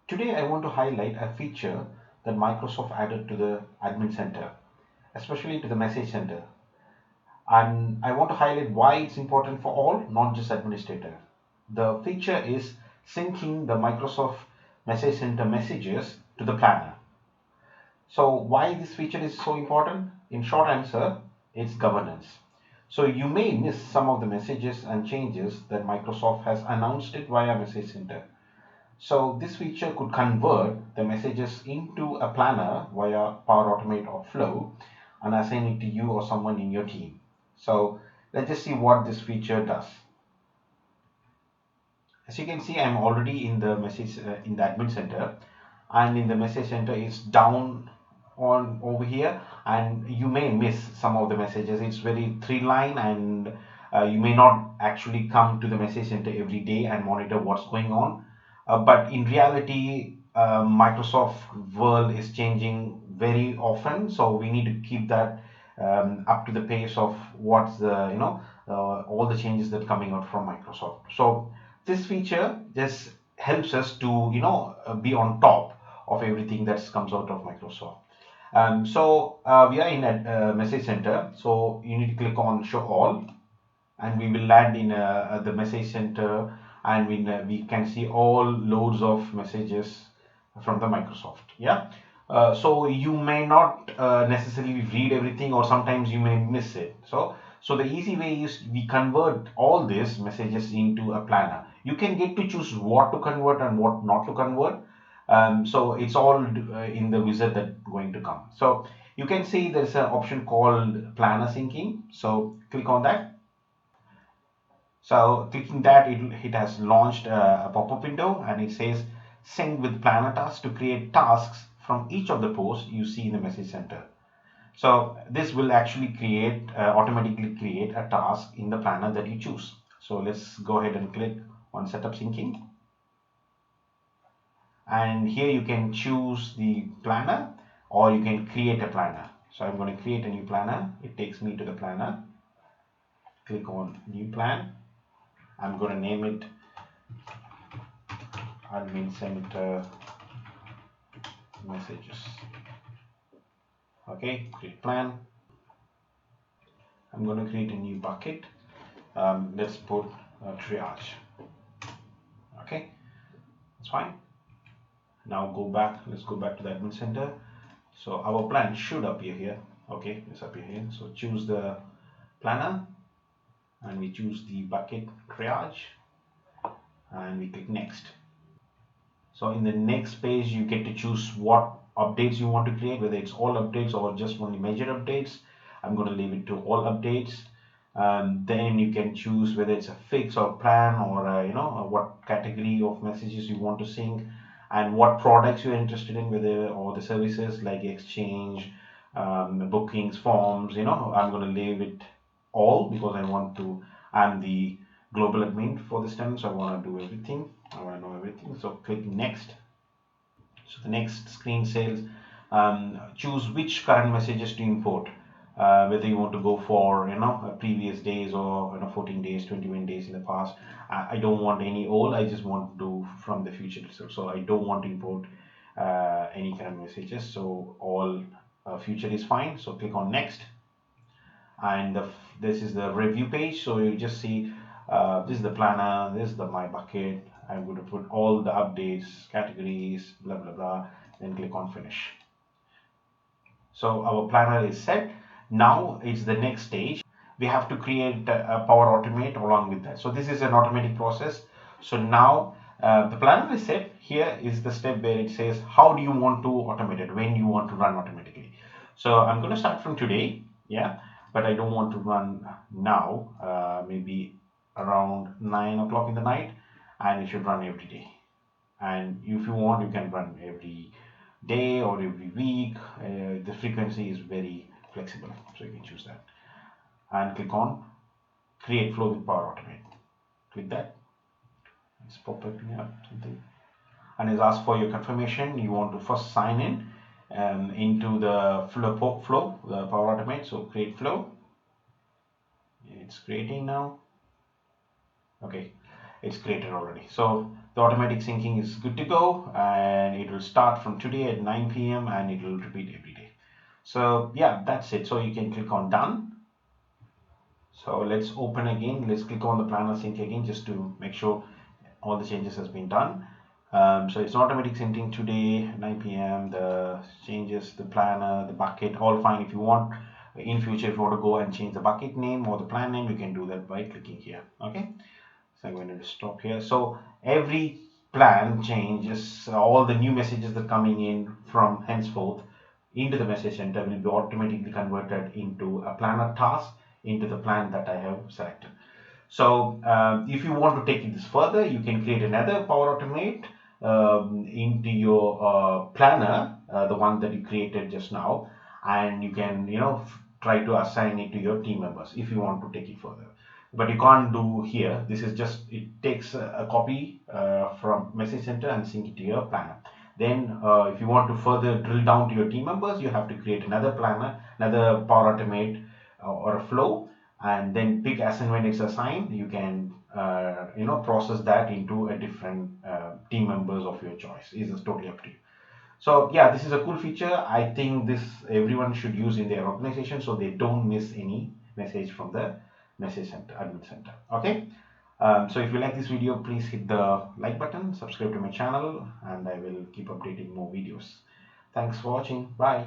Today I want to highlight a feature that Microsoft added to the Admin Center, especially to the Message Center. And I want to highlight why it's important for all, not just administrator. The feature is syncing the Microsoft Message Center messages to the planner. So why this feature is so important? In short answer, it's governance. So you may miss some of the messages and changes that Microsoft has announced it via Message Center. So this feature could convert the messages into a planner via Power Automate or Flow and assign it to you or someone in your team. So let's just see what this feature does. As you can see, I'm already in the message in the admin center, and in the message center it's down on over here, and you may miss some of the messages. It's very three line, and you may not actually come to the message center every day and monitor what's going on. But in reality, Microsoft world is changing very often, so we need to keep that up to the pace of what's the all the changes that are coming out from Microsoft. So this feature just helps us to be on top of everything that comes out of Microsoft. We are in a message center, so you need to click on show all, and we will land in the message center, and we can see all loads of messages from the Microsoft. Yeah. So you may not necessarily read everything, or sometimes you may miss it. So the easy way is we convert all these messages into a planner. You can get to choose what to convert and what not to convert. So it's all in the wizard that going to come. So you can see there's an option called planner syncing. So click on that. So clicking that, it has launched a pop-up window, and it says sync with planner tasks to create tasks from each of the posts you see in the message center. So this will actually create automatically create a task in the planner that you choose. So let's go ahead and click on setup syncing. And here you can choose the planner, or you can create a planner. So I'm going to create a new planner. It takes me to the planner. Click on new plan. I'm going to name it Admin Center Messages. Okay, create plan. I'm going to create a new bucket. Let's put triage. Okay, that's fine. Now go back. Let's go back to the admin center. So our plan should appear here. Okay, it's appear here. So choose the planner, and we choose the bucket triage, and we click next. So in the next page, you get to choose what updates you want to create, whether it's all updates or just only major updates. I'm going to leave it to all updates. Then you can choose whether it's a fix or plan, or what category of messages you want to sync, and what products you're interested in, whether or the services like exchange, bookings, forms. I'm going to leave it all because I'm the global admin for this time, so I want to do everything. I want to know everything. So click next. So the next screen says choose which current messages to import. Whether you want to go for previous days, or 14 days, 21 days in the past. I don't want any old. I just want to do from the future itself. So I don't want to import any current messages. So all future is fine. So click on next, and this is the review page. So you just see this is the planner, this is the my bucket. I'm going to put all the updates, categories, blah blah blah, then click on finish. So our planner is set. Now it's the next stage. We have to create a Power Automate along with that. So this is an automatic process. So now the planner is set. Here is the step where it says how do you want to automate it, when you want to run automatically. So I'm going to start from today, yeah, but I don't want to run now. Maybe around 9 o'clock in the night, and it should run every day. And if you want, you can run every day or every week. The frequency is very flexible, so you can choose that, and click on create flow with Power Automate. Click that. It's popping up something, and it's asked for your confirmation. You want to first sign in into the flow, the Power Automate. So create flow. It's creating now. Okay, it's created already. So the automatic syncing is good to go, and it will start from today at 9 p.m. and it will repeat every day. So yeah, that's it. So you can click on done. So let's open again. Let's click on the planner sync again just to make sure all the changes has been done. So it's automatic syncing today 9 p.m. The changes, the planner, the bucket, all fine. If you want in future, if you want to go and change the bucket name or the plan name, you can do that by clicking here. Okay, so I'm going to stop here. So every plan changes, all the new messages that are coming in from henceforth into the message center will be automatically converted into a planner task into the plan that I have selected. So if you want to take this further, you can create another Power Automate into your planner, the one that you created just now, and you can try to assign it to your team members if you want to take it further. But you can't do here. This is just, it takes a copy from Message Center and sync it to your planner. Then if you want to further drill down to your team members, you have to create another planner, another Power Automate or a flow, and then pick as and when it's assigned. You can process that into a different team members of your choice. It is totally up to you. So yeah, this is a cool feature. I think this everyone should use in their organization so they don't miss any message from the Message Center, Admin Center. Okay. So if you like this video, please hit the like button, subscribe to my channel, and I will keep updating more videos. Thanks for watching. Bye.